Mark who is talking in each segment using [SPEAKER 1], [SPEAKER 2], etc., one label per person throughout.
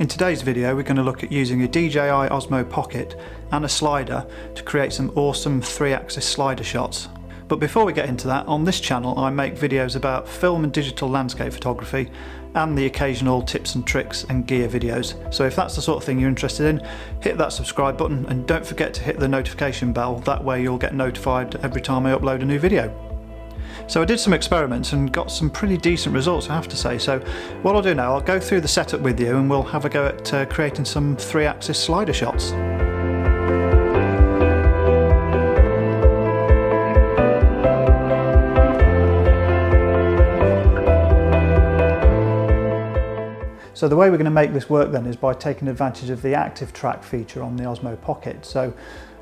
[SPEAKER 1] In today's video we're going to look at using a DJI Osmo Pocket and a slider to create some awesome 3-axis slider shots. But before we get into that, on this channel I make videos about film and digital landscape photography and the occasional tips and tricks and gear videos. So if that's the sort of thing you're interested in, hit that subscribe button and don't forget to hit the notification bell, that way you'll get notified every time I upload a new video. So I did some experiments and got some pretty decent results, I have to say. So what I'll do now, I'll go through the setup with you and we'll have a go at creating some 3-axis slider shots. So the way we're going to make this work then is by taking advantage of the active track feature on the Osmo Pocket. So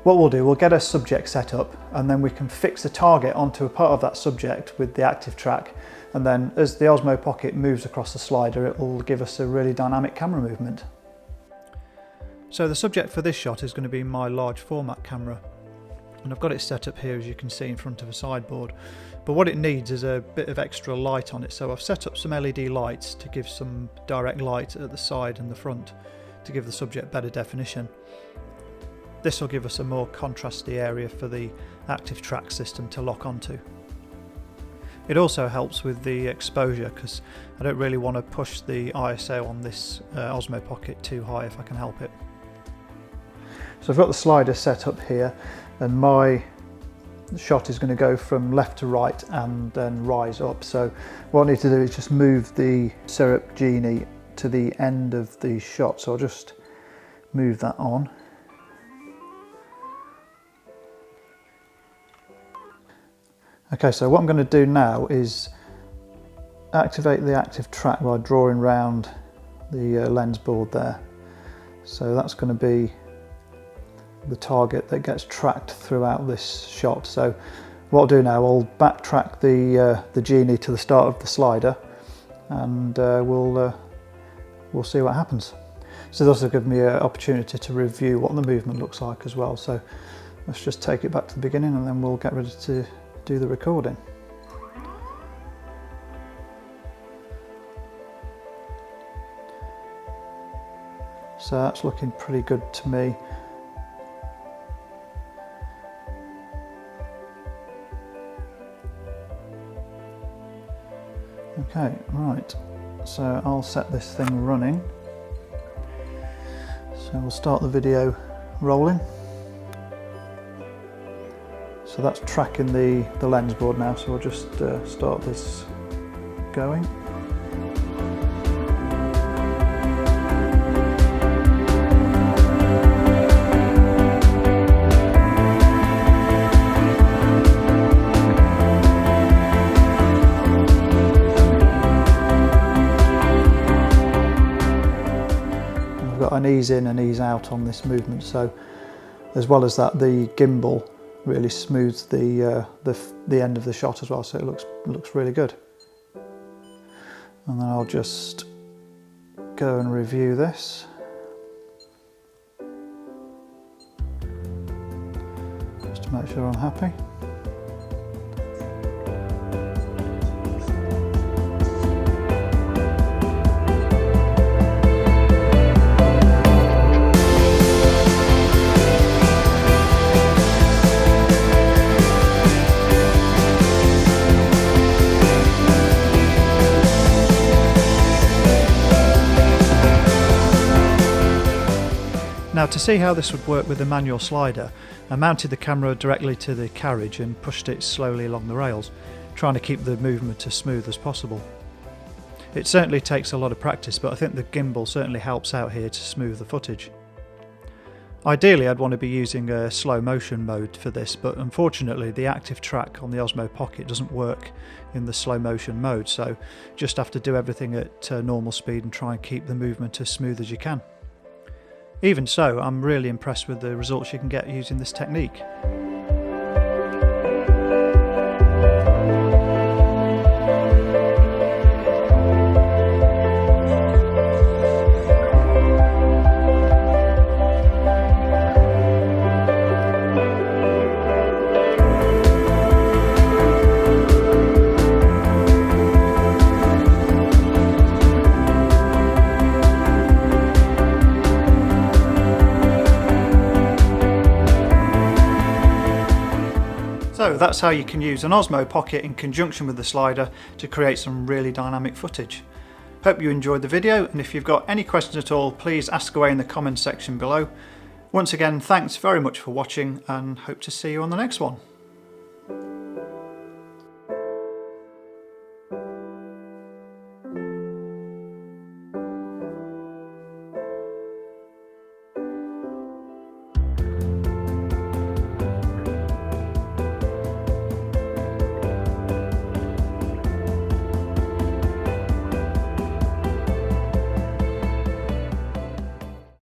[SPEAKER 1] what we'll do, we'll get a subject set up and then we can fix the target onto a part of that subject with the active track, and then as the Osmo Pocket moves across the slider it will give us a really dynamic camera movement. So the subject for this shot is going to be my large format camera, and I've got it set up here as you can see in front of a sideboard, but what it needs is a bit of extra light on it. So I've set up some LED lights to give some direct light at the side and the front to give the subject better definition. This will give us a more contrasty area for the active track system to lock onto. It also helps with the exposure because I don't really want to push the ISO on this Osmo Pocket too high if I can help it. So I've got the slider set up here and my shot is going to go from left to right and then rise up. So what I need to do is just move the Syrp Genie to the end of the shot. So I'll just move that on. Okay, so what I'm going to do now is activate the active track by drawing round the lens board there. So that's going to be the target that gets tracked throughout this shot. So what I'll do now, I'll backtrack the Genie to the start of the slider and we'll see what happens. So this will give me an opportunity to review what the movement looks like as well. So let's just take it back to the beginning and then we'll get ready to do the recording. So that's looking pretty good to me. Okay, right, so I'll set this thing running. So we'll start the video rolling. So that's tracking the lens board now, so we'll just start this going. We've got an ease in and ease out on this movement, so as well as that the gimbal really smooths the end of the shot as well, so it looks really good. And then I'll just go and review this. Just to make sure I'm happy. Now to see how this would work with the manual slider, I mounted the camera directly to the carriage and pushed it slowly along the rails, trying to keep the movement as smooth as possible. It certainly takes a lot of practice, but I think the gimbal certainly helps out here to smooth the footage. Ideally I'd want to be using a slow motion mode for this, but unfortunately the active track on the Osmo Pocket doesn't work in the slow motion mode, so just have to do everything at normal speed and try and keep the movement as smooth as you can. Even so, I'm really impressed with the results you can get using this technique. So that's how you can use an Osmo Pocket in conjunction with the slider to create some really dynamic footage. Hope you enjoyed the video, and if you've got any questions at all, please ask away in the comments section below. Once again, thanks very much for watching, and hope to see you on the next one.